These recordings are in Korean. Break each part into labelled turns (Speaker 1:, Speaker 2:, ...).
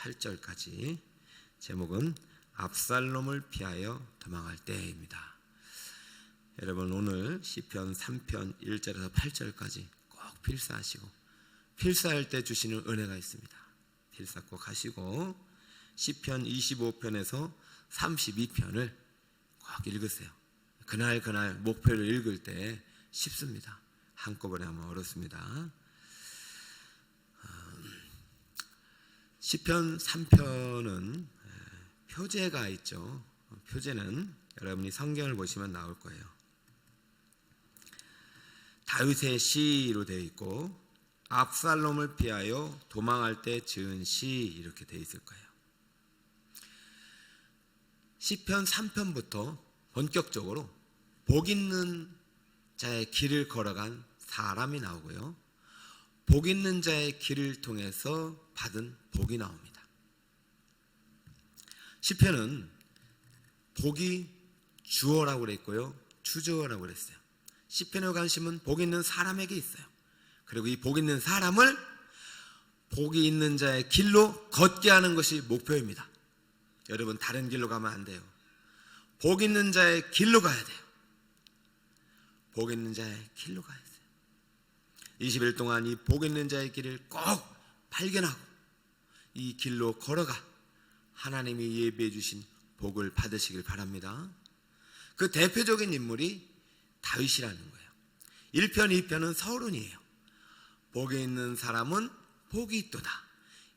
Speaker 1: 8절까지. 제목은 압살롬을 피하여 도망할 때입니다. 여러분, 오늘 시편 3편 1절에서 8절까지 꼭 필사하시고, 필사할 때 주시는 은혜가 있습니다. 필사 꼭 하시고 시편 25편에서 32편을 꼭 읽으세요. 그날 목표를 읽을 때 쉽습니다. 한꺼번에 하면 어렵습니다. 시편 3편은 표제가 있죠. 표제는 여러분이 성경을 보시면 나올 거예요. 다윗의 시로 되어 있고, 압살롬을 피하여 도망할 때 지은 시, 이렇게 되어 있을 거예요. 시편 3편부터 본격적으로 복 있는 자의 길을 걸어간 사람이 나오고요, 복 있는 자의 길을 통해서 받은 복이 나옵니다. 시편은 복이 주어라고 그랬고요, 주저어라고 그랬어요. 시편의 관심은 복 있는 사람에게 있어요. 그리고 이 복 있는 사람을 복이 있는 자의 길로 걷게 하는 것이 목표입니다. 여러분, 다른 길로 가면 안 돼요. 복 있는 자의 길로 가야 돼요. 복 있는 자의 길로 가야 돼요. 20일 동안 이 복 있는 자의 길을 꼭 발견하고 이 길로 걸어가 하나님이 예비해 주신 복을 받으시길 바랍니다. 그 대표적인 인물이 다윗이라는 거예요. 1편, 2편은 서론이에요. 복이 있는 사람은 복이 있도다.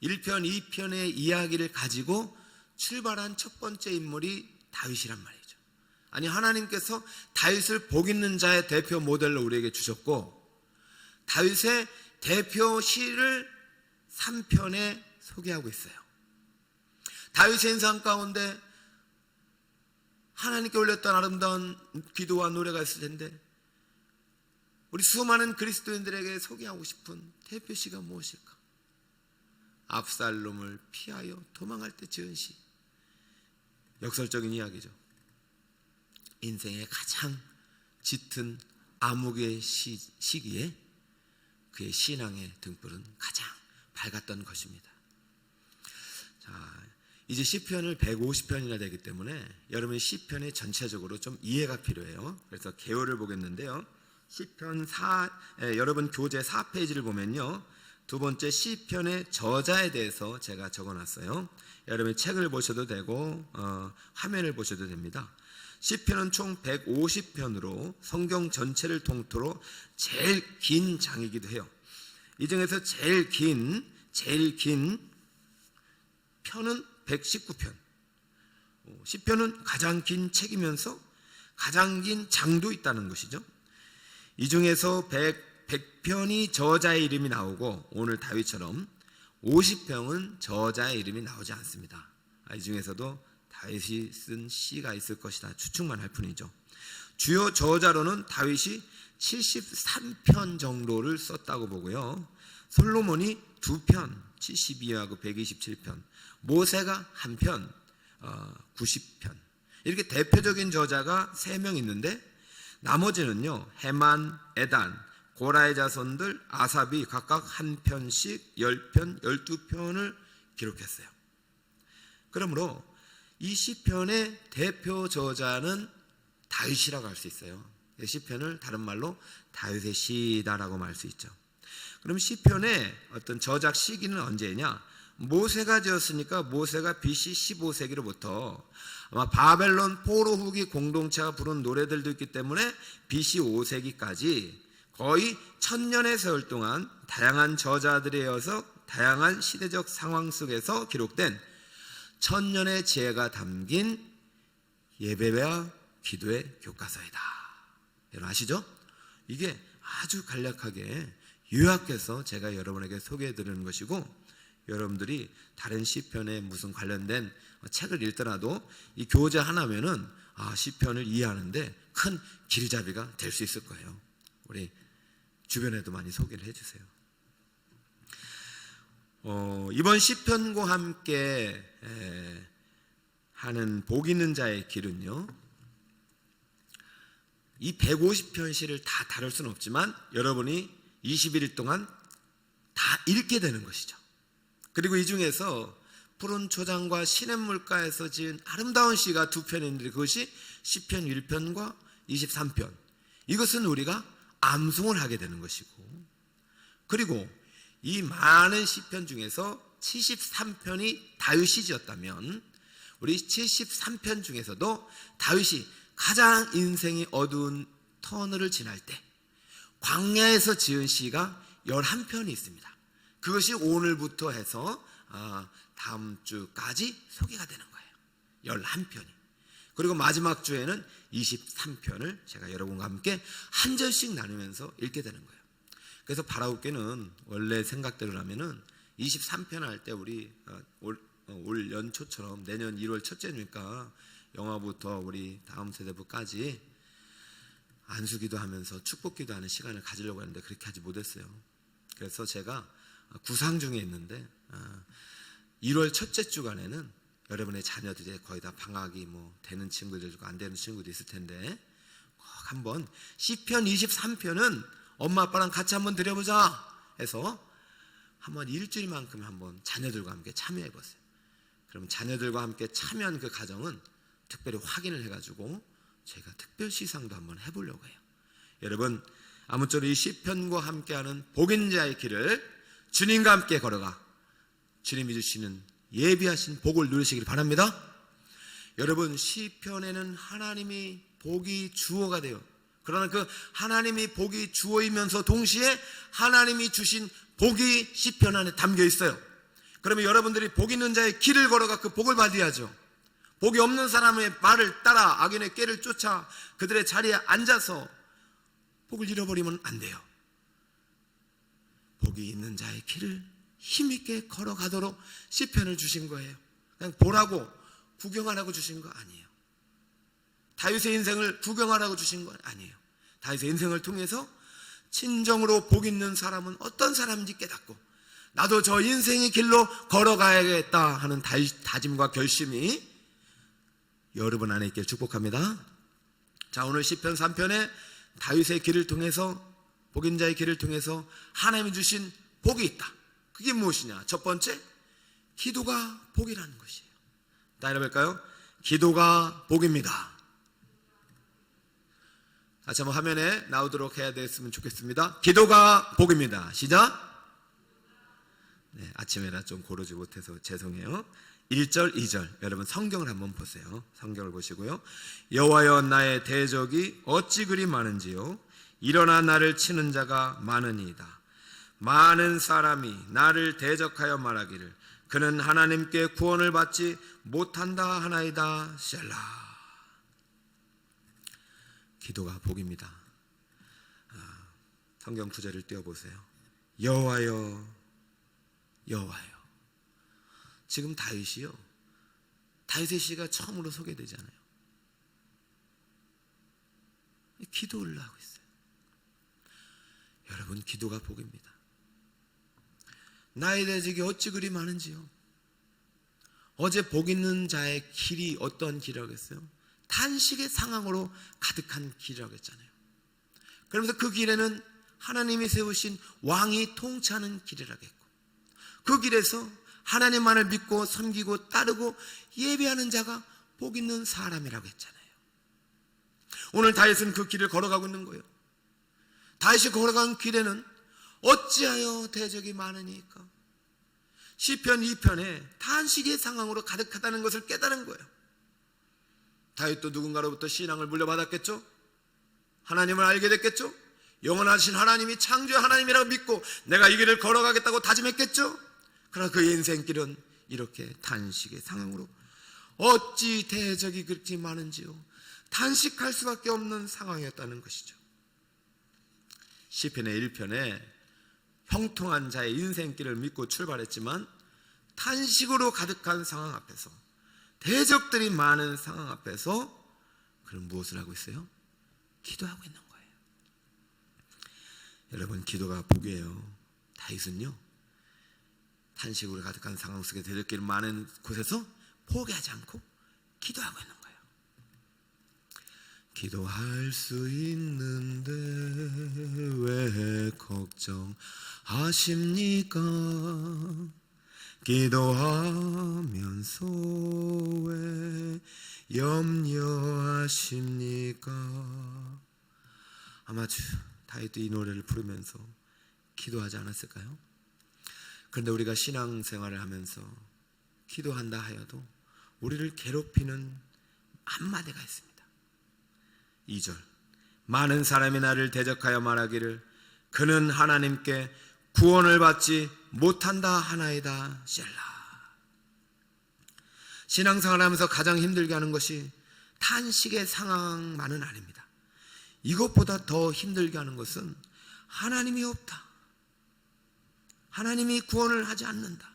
Speaker 1: 1편, 2편의 이야기를 가지고 출발한 첫 번째 인물이 다윗이란 말이죠. 아니, 하나님께서 다윗을 복 있는 자의 대표 모델로 우리에게 주셨고, 다윗의 대표 시를 3편에 소개하고 있어요. 다윗의 인상 가운데 하나님께 올렸던 아름다운 기도와 노래가 있을 텐데, 우리 수많은 그리스도인들에게 소개하고 싶은 대표시가 무엇일까? 압살롬을 피하여 도망할 때 지은 시. 역설적인 이야기죠. 인생의 가장 짙은 암흑의 시기에 그의 신앙의 등불은 가장 밝았던 것입니다. 자, 이제 시편을 150편이나 되기 때문에 여러분이 시편의 전체적으로 좀 이해가 필요해요. 그래서 개요를 보겠는데요. 시편 여러분 교재 4페이지를 보면요, 두 번째 시편의 저자에 대해서 제가 적어놨어요. 여러분이 책을 보셔도 되고 화면을 보셔도 됩니다. 시편은 총 150편으로 성경 전체를 통틀어 제일 긴 장이기도 해요. 이 중에서 제일 긴 편은 119편. 시편은 가장 긴 책이면서 가장 긴 장도 있다는 것이죠. 이 중에서 100편이 저자의 이름이 나오고, 오늘 다윗처럼 50편은 저자의 이름이 나오지 않습니다. 이 중에서도 다윗이 쓴 시가 있을 것이다 추측만 할 뿐이죠. 주요 저자로는 다윗이 73편 정도를 썼다고 보고요, 솔로몬이 2편 72하고 127편, 모세가 1편 90편, 이렇게 대표적인 저자가 3명 있는데, 나머지는요, 헤만, 에단, 고라의 자손들, 아삽이 각각 한 편씩 10편, 12편을 기록했어요. 그러므로 이 시편의 대표 저자는 다윗이라고 할 수 있어요. 시편을 다른 말로 다윗의 시다라고 말할 수 있죠. 그럼 시편의 어떤 저작 시기는 언제냐? 모세가 지었으니까 모세가 BC 15세기로부터 아마 바벨론 포로 후기 공동체가 부른 노래들도 있기 때문에 BC 5세기까지 거의 1000년의 세월 동안 다양한 저자들에 이어서 다양한 시대적 상황 속에서 기록된 1000년의 지혜가 담긴 예배와 기도의 교과서이다. 여러분 아시죠? 이게 아주 간략하게 요약해서 제가 여러분에게 소개해드리는 것이고, 여러분들이 다른 시편에 무슨 관련된 책을 읽더라도 이 교재 하나면은 시편을 이해하는데 큰 길잡이가 될 수 있을 거예요. 우리 주변에도 많이 소개를 해주세요. 이번 시편과 함께 하는 복 있는 자의 길은요, 이 150편 시를 다 다룰 수는 없지만 여러분이 21일 동안 다 읽게 되는 것이죠. 그리고 이 중에서 푸른 초장과 시냇물가에서 지은 아름다운 시가 두 편인데 그것이 시편 1편과 23편. 이것은 우리가 암송을 하게 되는 것이고, 그리고 이 많은 시편 중에서 73편이 다윗이 지었다면 우리 73편 중에서도 다윗이 가장 인생이 어두운 터널을 지날 때 광야에서 지은 시가 11편이 있습니다. 그것이 오늘부터 해서 다음 주까지 소개가 되는 거예요. 11편이. 그리고 마지막 주에는 23편을 제가 여러분과 함께 한 절씩 나누면서 읽게 되는 거예요. 그래서 바라옵게는 원래 생각대로라면은 23편 할 때 우리 올 연초처럼 내년 1월 첫째 주니까 영화부터 우리 다음 세대부까지 안수기도 하면서 축복기도 하는 시간을 가지려고 했는데 그렇게 하지 못했어요. 그래서 제가 구상 중에 있는데 1월 첫째 주간에는 여러분의 자녀들이 거의 다 방학이 되는 친구들 있고 안 되는 친구도 있을 텐데 꼭 한번 시편 23편은 엄마 아빠랑 같이 한번 드려보자 해서 한번 일주일만큼 한번 자녀들과 함께 참여해 보세요. 그러면 자녀들과 함께 참여한 그 가정은 특별히 확인을 해가지고 저희가 특별 시상도 한번 해보려고 해요. 여러분 아무쪼록 이 시편과 함께하는 복인 자의 길을 주님과 함께 걸어가 주님이 주시는 예비하신 복을 누리시길 바랍니다. 여러분 시편에는 하나님이 복이 주어가 돼요. 그러나 그 하나님이 복이 주어이면서 동시에 하나님이 주신 복이 시편 안에 담겨 있어요. 그러면 여러분들이 복 있는 자의 길을 걸어가 그 복을 받아야죠. 복이 없는 사람의 말을 따라 악인의 꾀를 쫓아 그들의 자리에 앉아서 복을 잃어버리면 안 돼요. 복이 있는 자의 길을 힘있게 걸어가도록 시편을 주신 거예요. 그냥 보라고 구경하라고 주신 거 아니에요. 다윗의 인생을 구경하라고 주신 건 아니에요. 다윗의 인생을 통해서 진정으로 복 있는 사람은 어떤 사람인지 깨닫고 나도 저 인생의 길로 걸어가야겠다 하는 다짐과 결심이 여러분 안에 있길 축복합니다. 자, 오늘 시편 3편에 다윗의 길을 통해서 복인 자의 길을 통해서 하나님이 주신 복이 있다. 그게 무엇이냐? 첫 번째, 기도가 복이라는 것이에요. 따라 볼까요? 기도가 복입니다. 다시 한번 화면에 나오도록 해야 됐으면 좋겠습니다. 기도가 복입니다. 시작. 네, 아침에라 좀 고르지 못해서 죄송해요. 1절, 2절 여러분 성경을 한번 보세요. 성경을 보시고요. 여호와여 나의 대적이 어찌 그리 많은지요. 일어나 나를 치는 자가 많으니이다. 많은 사람이 나를 대적하여 말하기를 그는 하나님께 구원을 받지 못한다 하나이다. 셀라. 기도가 복입니다. 성경 구절을 띄워보세요. 여호와여 여호와여. 지금 다윗이요, 다윗의 시가 처음으로 소개되잖아요. 기도를 하고 있어요. 여러분 기도가 복입니다. 나의 대적이 어찌 그리 많은지요. 어제 복 있는 자의 길이 어떤 길이라고 했어요? 탄식의 상황으로 가득한 길이라고 했잖아요. 그러면서 그 길에는 하나님이 세우신 왕이 통치하는 길이라고 했고 그 길에서 하나님만을 믿고 섬기고 따르고 예배하는 자가 복 있는 사람이라고 했잖아요. 오늘 다윗은 그 길을 걸어가고 있는 거예요. 다윗이 걸어간 길에는 어찌하여 대적이 많으니까 시편 2편에 탄식의 상황으로 가득하다는 것을 깨달은 거예요. 다윗도 누군가로부터 신앙을 물려받았겠죠. 하나님을 알게 됐겠죠. 영원하신 하나님이 창조의 하나님이라고 믿고 내가 이 길을 걸어가겠다고 다짐했겠죠. 그러나 그의 인생길은 이렇게 탄식의 상황으로 어찌 대적이 그렇게 많은지요. 탄식할 수밖에 없는 상황이었다는 것이죠. 시편의 1편에 형통한 자의 인생길을 믿고 출발했지만 탄식으로 가득한 상황 앞에서 대적들이 많은 상황 앞에서 그럼 무엇을 하고 있어요? 기도하고 있는 거예요. 여러분 기도가 복이에요. 다윗은요 탄식으로 가득한 상황 속에 대적들이 많은 곳에서 포기하지 않고 기도하고 있는 거예요. 기도할 수 있는데 왜 걱정하십니까? 기도하면 염려하십니까? 아마 다윗도 이 노래를 부르면서 기도하지 않았을까요? 그런데 우리가 신앙생활을 하면서 기도한다 하여도 우리를 괴롭히는 한마디가 있습니다. 2절, 많은 사람이 나를 대적하여 말하기를 그는 하나님께 구원을 받지 못한다 하나이다. 셀라. 신앙생활을 하면서 가장 힘들게 하는 것이 탄식의 상황만은 아닙니다. 이것보다 더 힘들게 하는 것은 하나님이 없다, 하나님이 구원을 하지 않는다,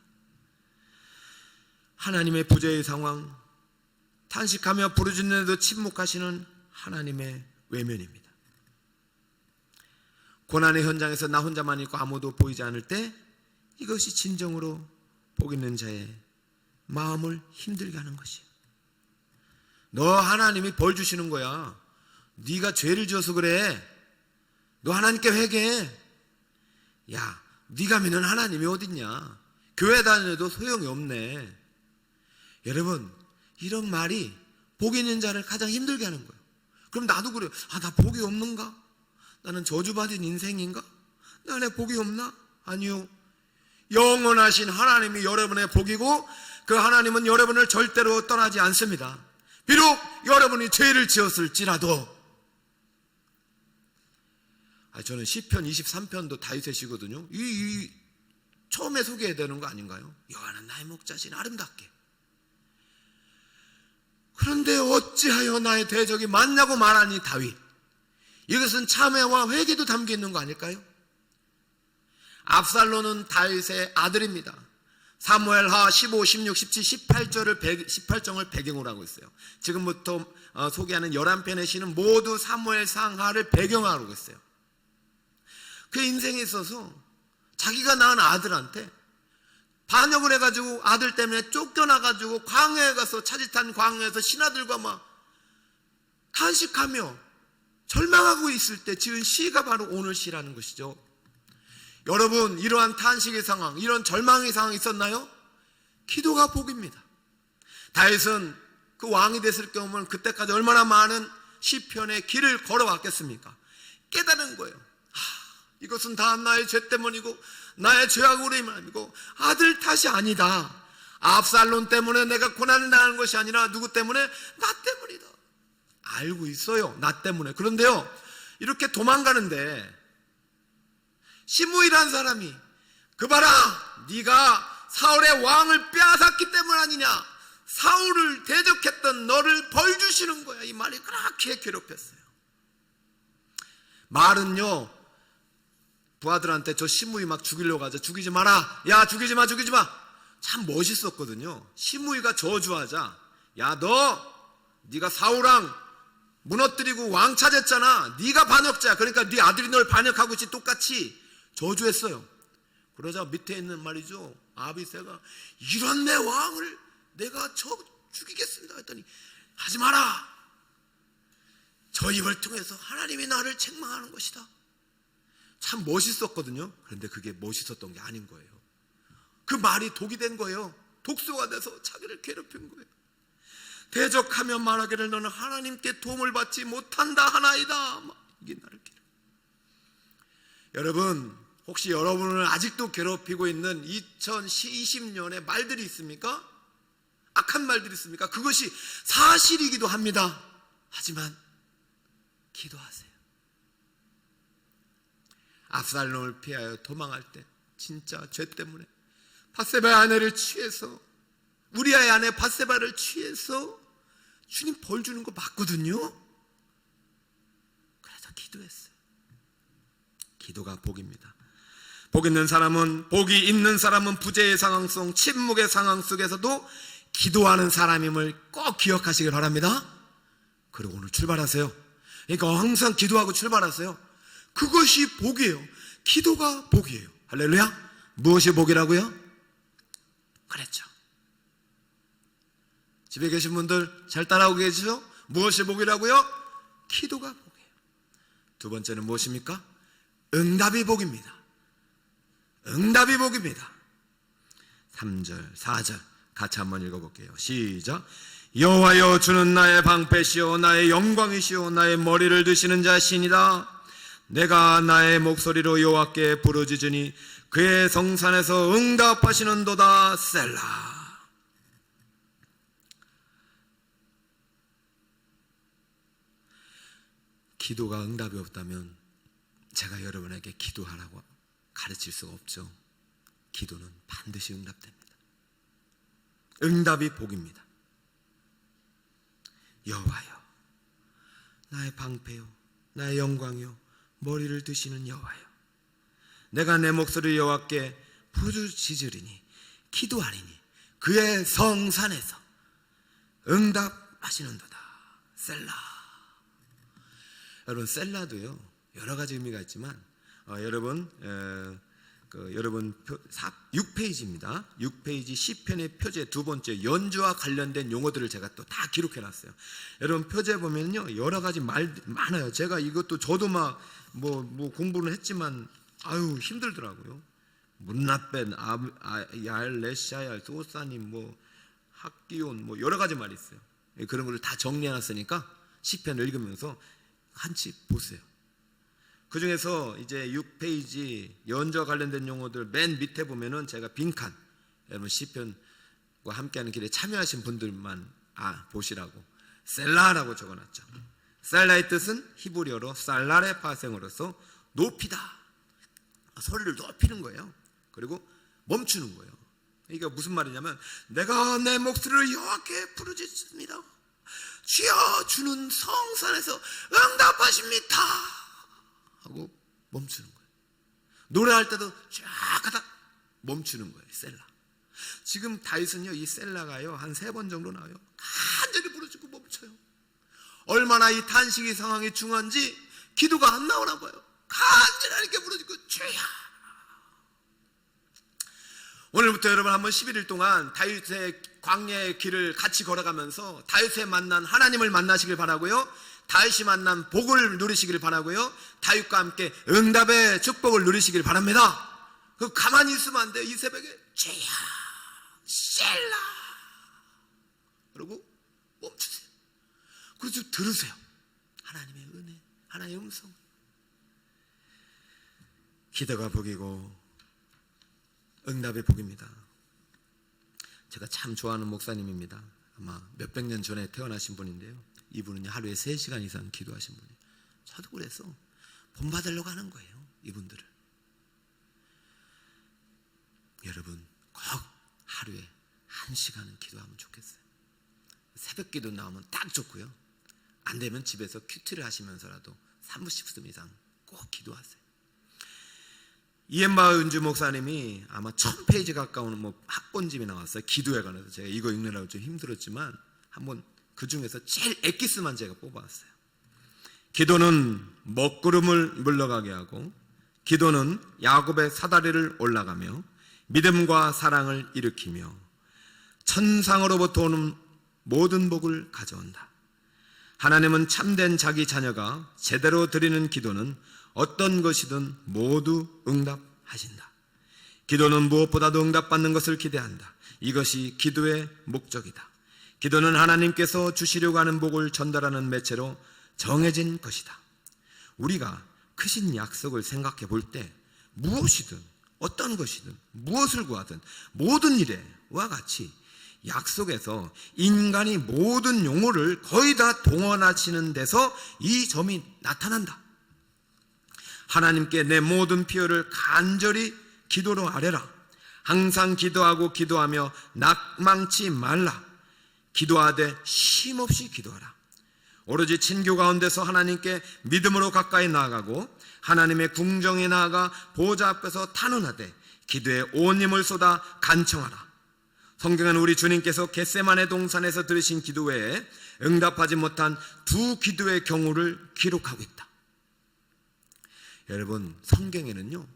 Speaker 1: 하나님의 부재의 상황, 탄식하며 부르짖는데도 침묵하시는 하나님의 외면입니다. 고난의 현장에서 나 혼자만 있고 아무도 보이지 않을 때 이것이 진정으로 복 있는 자의 마음을 힘들게 하는 것이에요. 너 하나님이 벌 주시는 거야. 네가 죄를 지어서 그래. 너 하나님께 회개해. 야, 네가 믿는 하나님이 어딨냐. 교회 다녀도 소용이 없네. 여러분, 이런 말이 복 있는 자를 가장 힘들게 하는 거예요. 그럼 나도 그래요. 나 복이 없는가? 나는 저주받은 인생인가? 나는 복이 없나? 아니요. 영원하신 하나님이 여러분의 복이고 그 하나님은 여러분을 절대로 떠나지 않습니다. 비록 여러분이 죄를 지었을지라도. 저는 시편 23편도 다윗의 시거든요. 처음에 소개해야 되는 거 아닌가요? 여호와는 나의 목자신 아름답게. 그런데 어찌하여 나의 대적이 많냐고 말하니 다윗. 이것은 참회와 회개도 담겨 있는 거 아닐까요? 압살론은 다윗의 아들입니다. 사무엘하 15, 16, 17, 18장을 배경으로 하고 있어요. 지금부터 소개하는 11편의 시는 모두 사무엘상하를 배경으로 하고 있어요. 그 인생에 있어서 자기가 낳은 아들한테 반역을 해가지고 아들 때문에 쫓겨나가지고 광야에 가서 차짓한 광야에서 신하들과 막 탄식하며 절망하고 있을 때 지은 시가 바로 오늘 시라는 것이죠. 여러분, 이러한 탄식의 상황, 이런 절망의 상황이 있었나요? 기도가 복입니다. 다윗은 그 왕이 됐을 경우는 그때까지 얼마나 많은 시편의 길을 걸어왔겠습니까? 깨달은 거예요. 이것은 다 나의 죄 때문이고 나의 죄악으로 인함이고 아들 탓이 아니다. 압살론 때문에 내가 고난을 당하는 것이 아니라 누구 때문에? 나 때문이다. 알고 있어요. 나 때문에. 그런데요, 이렇게 도망가는데 시므이라는 사람이 그 봐라, 네가 사울의 왕을 빼앗았기 때문 아니냐, 사울을 대적했던 너를 벌 주시는 거야. 이 말이 그렇게 괴롭혔어요. 말은요, 부하들한테 저 시므이 막 죽이려고 하자. 죽이지 마라. 야, 죽이지 마, 죽이지 마. 참 멋있었거든요. 시므이가 저주하자. 야, 네가 사울왕 무너뜨리고 왕 찾았잖아. 네가 반역자야. 그러니까 네 아들이 널 반역하고 있지. 똑같이 저주했어요. 그러자 밑에 있는 말이죠, 아비새가 이런 내 왕을 내가 죽이겠습니다 했더니 하지 마라. 저 입을 통해서 하나님이 나를 책망하는 것이다. 참 멋있었거든요. 그런데 그게 멋있었던 게 아닌 거예요. 그 말이 독이 된 거예요. 독소가 돼서 자기를 괴롭힌 거예요. 대적하며 말하기를 너는 하나님께 도움을 받지 못한다 하나이다. 이게 나를 괴롭혀. 여러분, 혹시 여러분을 아직도 괴롭히고 있는 2020년의 말들이 있습니까? 악한 말들이 있습니까? 그것이 사실이기도 합니다. 하지만 기도하세요. 압살롬을 피하여 도망할 때 진짜 죄 때문에 밧세바의 아내를 취해서, 우리아의 아내 밧세바를 취해서 주님 벌 주는 거 맞거든요. 그래서 기도했어요. 기도가 복입니다. 복 있는 사람은, 복이 있는 사람은 부재의 상황 속, 침묵의 상황 속에서도 기도하는 사람임을 꼭 기억하시길 바랍니다. 그리고 오늘 출발하세요. 그러니까 항상 기도하고 출발하세요. 그것이 복이에요. 기도가 복이에요. 할렐루야. 무엇이 복이라고요? 그랬죠. 집에 계신 분들 잘 따라오고 계시죠? 무엇이 복이라고요? 기도가 복이에요. 두 번째는 무엇입니까? 응답이 복입니다. 응답이 복입니다. 3절, 4절 같이 한번 읽어볼게요. 시작. 여호와여, 주는 나의 방패시오 나의 영광이시오 나의 머리를 드시는 자신이다. 내가 나의 목소리로 여호와께 부르짖으니 그의 성산에서 응답하시는도다. 셀라. 기도가 응답이 없다면 제가 여러분에게 기도하라고 가르칠 수가 없죠. 기도는 반드시 응답됩니다. 응답이 복입니다. 여호와여, 나의 방패요 나의 영광이요 머리를 드시는 여호와여, 내가 내 목소리를 여호와께 부르짖으리니 기도하리니 그의 성산에서 응답하시는도다. 셀라. 여러분, 셀라도요 여러 가지 의미가 있지만 여러분 6페이지입니다. 6페이지 시편의 표제 두 번째, 연주와 관련된 용어들을 제가 또 다 기록해놨어요. 여러분, 표제 보면요 여러 가지 말 많아요. 제가 이것도 저도 막 뭐 공부는 했지만 아유 힘들더라고요. 문나벤, 레샤야, 소사님, 학기온, 여러 가지 말이 있어요. 그런 거를 다 정리해놨으니까 시편을 읽으면서 한치 보세요. 그 중에서 이제 6페이지 연주와 관련된 용어들 맨 밑에 보면은 제가 빈칸, 여러분 시편과 함께하는 길에 참여하신 분들만 보시라고 셀라라고 적어놨죠. 셀라의 뜻은 히브리어로 살라의 파생어로서 높이다, 소리를 높이는 거예요. 그리고 멈추는 거예요. 그러니까 무슨 말이냐면, 내가 내 목소리를 여호와께 부르짖습니다. 주여, 주는 성산에서 응답하십니다 하고 멈추는 거예요. 노래할 때도 쫙 하다 멈추는 거예요. 셀라. 지금 다윗은요 이 셀라가요 한 3번 정도 나와요. 간절히 부르짖고 멈춰요. 얼마나 이 탄식의 상황이 중요한지 기도가 안 나오나 봐요. 간절히 하나님께 부르짖고 주여. 오늘부터 여러분 한번 11일 동안 다윗의 광야의 길을 같이 걸어가면서 다윗에 만난 하나님을 만나시길 바라고요, 다윗이 만난 복을 누리시길 바라고요, 다윗과 함께 응답의 축복을 누리시길 바랍니다. 그 가만히 있으면 안 돼요. 이 새벽에 주여 셀라 그러고 멈추세요. 그래서 들으세요. 하나님의 은혜, 하나님의 음성. 기도가 복이고 응답의 복입니다. 제가 참 좋아하는 목사님입니다. 아마 몇백 년 전에 태어나신 분인데요, 이분은 하루에 3시간 이상 기도하신 분이에요. 저도 그래서 본받으려고 하는 거예요, 이분들을. 여러분 꼭 하루에 1시간은 기도하면 좋겠어요. 새벽 기도 나오면 딱 좋고요, 안 되면 집에서 큐티를 하시면서라도 30분 이상 꼭 기도하세요. 이엠마 은주 목사님이 아마 1000페이지 가까운 학본집이 나왔어요. 기도에 관해서. 제가 이거 읽느라고 좀 힘들었지만 한번 그 중에서 제일 엑기스만 제가 뽑아왔어요. 기도는 먹구름을 물러가게 하고, 기도는 야곱의 사다리를 올라가며 믿음과 사랑을 일으키며 천상으로부터 오는 모든 복을 가져온다. 하나님은 참된 자기 자녀가 제대로 드리는 기도는 어떤 것이든 모두 응답하신다. 기도는 무엇보다도 응답받는 것을 기대한다. 이것이 기도의 목적이다. 기도는 하나님께서 주시려고 하는 복을 전달하는 매체로 정해진 것이다. 우리가 크신 약속을 생각해 볼 때 무엇이든 어떤 것이든 무엇을 구하든 모든 일에와 같이 약속에서 인간이 모든 용어를 거의 다 동원하시는 데서 이 점이 나타난다. 하나님께 내 모든 필요를 간절히 기도로 아뢰라. 항상 기도하고 기도하며 낙망치 말라. 기도하되 쉼없이 기도하라. 오로지 친교 가운데서 하나님께 믿음으로 가까이 나아가고 하나님의 궁정에 나아가 보좌 앞에서 탄원하되 기도에 온 힘을 쏟아 간청하라. 성경은 우리 주님께서 겟세마네 동산에서 들으신 기도 외에 응답하지 못한 2 기도의 경우를 기록하고 있다. 여러분, 성경에는요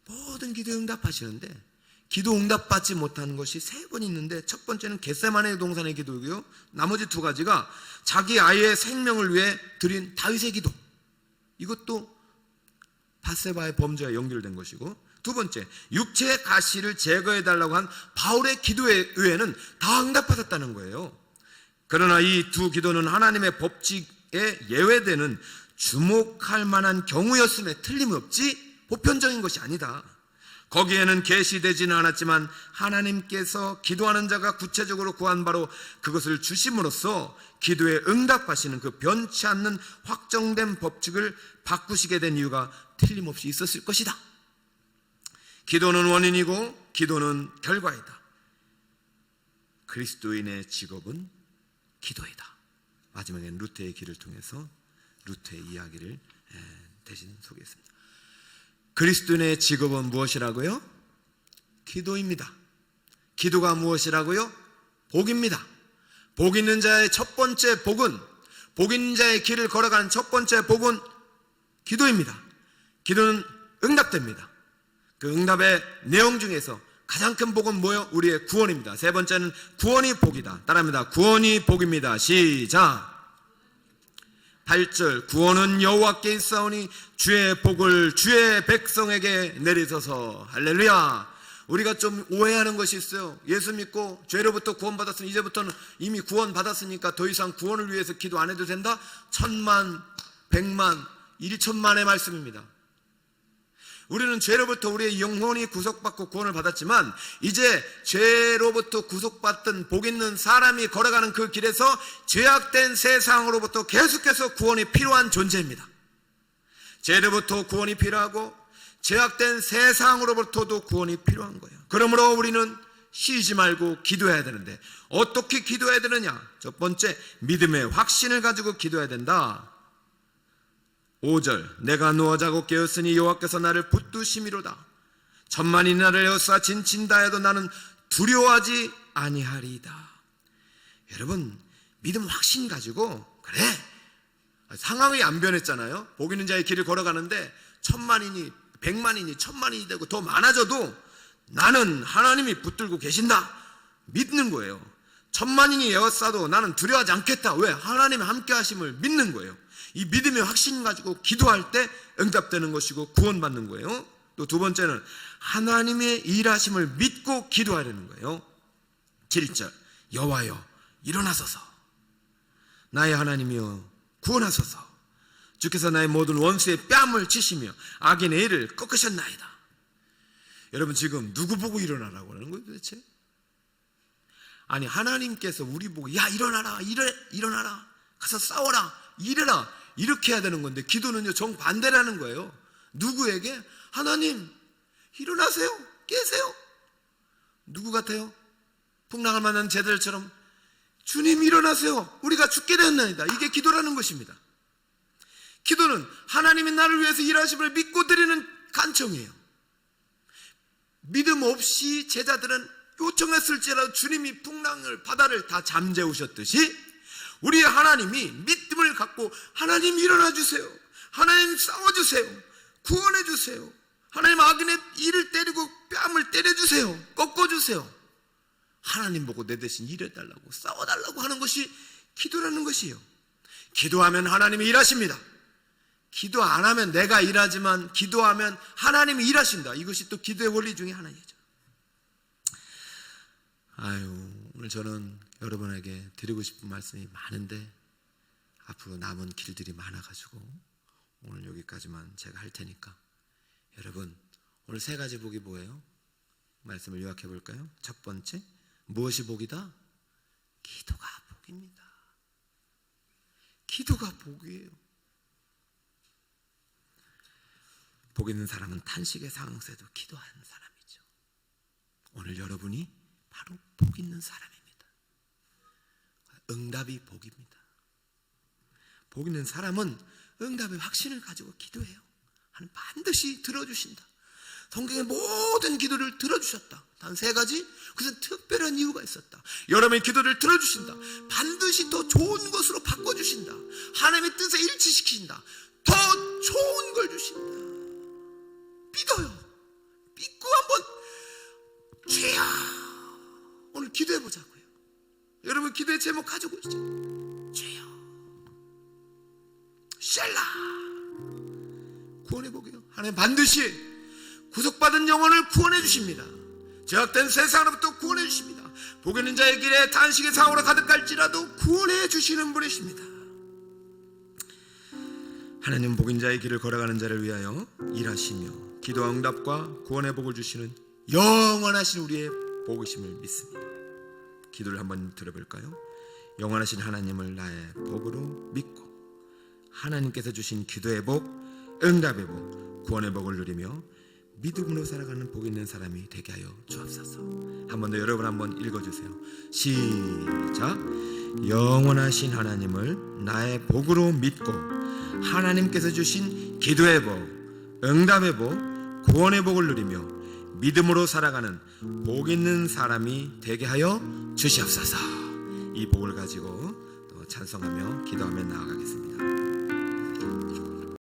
Speaker 1: 모든 기도에 응답하시는데 기도 응답받지 못하는 것이 3번 있는데, 첫 번째는 겟세마네 동산의 기도고요, 나머지 2가지가 자기 아이의 생명을 위해 드린 다윗의 기도, 이것도 밧세바의 범죄와 연결된 것이고, 2번째 육체의 가시를 제거해달라고 한 바울의 기도에 의해는 다 응답받았다는 거예요. 그러나 이 두 기도는 하나님의 법칙에 예외되는 주목할 만한 경우였음에 틀림없지 보편적인 것이 아니다. 거기에는 계시되지는 않았지만 하나님께서 기도하는 자가 구체적으로 구한 바로 그것을 주심으로써 기도에 응답하시는 그 변치 않는 확정된 법칙을 바꾸시게 된 이유가 틀림없이 있었을 것이다. 기도는 원인이고 기도는 결과이다. 그리스도인의 직업은 기도이다. 마지막엔 루테의 길을 통해서 루테의 이야기를 대신 소개했습니다. 그리스도인의 직업은 무엇이라고요? 기도입니다. 기도가 무엇이라고요? 복입니다. 복 있는 자의 첫 번째 복은, 복 있는 자의 길을 걸어가는 첫 번째 복은 기도입니다. 기도는 응답됩니다. 그 응답의 내용 중에서 가장 큰 복은 뭐예요? 우리의 구원입니다. 세 번째는 구원이 복이다. 따라합니다. 구원이 복입니다. 시작. 8절 구원은 여호와께 있사오니 주의 복을 주의 백성에게 내리소서. 할렐루야. 우리가 좀 오해하는 것이 있어요. 예수 믿고 죄로부터 구원받았으니 이제부터는 이미 구원받았으니까 더 이상 구원을 위해서 기도 안 해도 된다? 1000만, 100만, 1천만의 말씀입니다. 우리는 죄로부터 우리의 영혼이 구속받고 구원을 받았지만 이제 죄로부터 구속받던 복 있는 사람이 걸어가는 그 길에서 죄악된 세상으로부터 계속해서 구원이 필요한 존재입니다. 죄로부터 구원이 필요하고 죄악된 세상으로부터도 구원이 필요한 거예요. 그러므로 우리는 쉬지 말고 기도해야 되는데 어떻게 기도해야 되느냐? 첫 번째, 믿음의 확신을 가지고 기도해야 된다. 5절 내가 누워 자고 깨었으니 여호와께서 나를 붙드심이로다. 천만이 나를 에워싸 진친다 해도 나는 두려워하지 아니하리이다. 여러분, 믿음 확신 가지고 그래, 상황이 안 변했잖아요. 복 있는 자의 길을 걸어가는데 1000만이니 100만이니 1000만이 되고 더 많아져도 나는 하나님이 붙들고 계신다 믿는 거예요. 1000만이니 에워싸도 나는 두려워하지 않겠다. 왜? 하나님의 함께 하심을 믿는 거예요. 이 믿음의 확신 가지고 기도할 때 응답되는 것이고 구원받는 거예요. 또 두 번째는 하나님의 일하심을 믿고 기도하려는 거예요. 7절 여호와여 일어나소서. 나의 하나님이여 구원하소서. 주께서 나의 모든 원수의 뺨을 치시며 악인의 일을 꺾으셨나이다. 여러분, 지금 누구 보고 일어나라고 하는 거예요 도대체? 아니, 하나님께서 우리 보고 야 일어나라, 일어나라, 가서 싸워라, 일해라, 이렇게 해야 되는 건데 기도는요 정반대라는 거예요. 누구에게? 하나님 일어나세요, 깨세요. 누구 같아요? 풍랑을 만난 제자들처럼 주님 일어나세요, 우리가 죽게 되었나이다. 이게 기도라는 것입니다. 기도는 하나님이 나를 위해서 일하심을 믿고 드리는 간청이에요. 믿음 없이 제자들은 요청했을지라도 주님이 풍랑을, 바다를 다 잠재우셨듯이 우리 하나님이 믿음을 갖고 하나님 일어나 주세요, 하나님 싸워주세요, 구원해 주세요, 하나님 악인의 이를 때리고 뺨을 때려주세요, 꺾어주세요, 하나님 보고 내 대신 일해달라고 싸워달라고 하는 것이 기도라는 것이에요. 기도하면 하나님이 일하십니다. 기도 안 하면 내가 일하지만 기도하면 하나님이 일하신다. 이것이 또 기도의 원리 중에 하나이죠. 오늘 저는 여러분에게 드리고 싶은 말씀이 많은데 앞으로 남은 길들이 많아가지고 오늘 여기까지만 제가 할 테니까 여러분, 오늘 세 가지 복이 뭐예요? 말씀을 요약해 볼까요? 첫 번째, 무엇이 복이다? 기도가 복입니다. 기도가 복이에요. 복 있는 사람은 탄식의 상황에도 기도하는 사람이죠. 오늘 여러분이 바로 복 있는 사람입니다. 응답이 복입니다. 복 있는 사람은 응답의 확신을 가지고 기도해요. 하나님 반드시 들어주신다. 성경의 모든 기도를 들어주셨다. 단 세 가지, 그것은 특별한 이유가 있었다. 여러분의 기도를 들어주신다. 반드시 더 좋은 것으로 바꿔주신다. 하나님의 뜻에 일치시킨다. 더 좋은 걸 주신다. 믿어요. 믿고 한번 주여 오늘 기도해 보자고요. 여러분, 기도의 제목 가지고 있죠. 주여 샬라 구원해 보게요. 하나님 반드시 구속받은 영혼을 구원해 주십니다. 죄악된 세상으로부터 구원해 주십니다. 복 있는 자의 길에 탄식의 사고로 가득할지라도 구원해 주시는 분이십니다. 하나님 복 있는 자의 길을 걸어가는 자를 위하여 일하시며 기도와 응답과 구원의 복을 주시는 영원하신 우리의 복이심을 믿습니다. 기도를 한번 들어볼까요? 영원하신 하나님을 나의 복으로 믿고 하나님께서 주신 기도의 복, 응답의 복, 구원의 복을 누리며 믿음으로 살아가는 복 있는 사람이 되게 하여 주옵소서. 한 번 더 여러분 한번 읽어주세요. 시작. 영원하신 하나님을 나의 복으로 믿고 하나님께서 주신 기도의 복, 응답의 복, 구원의 복을 누리며 믿음으로 살아가는 복 있는 사람이 되게 하여 주시옵소서. 이 복을 가지고 또 찬송하며 기도하며 나아가겠습니다.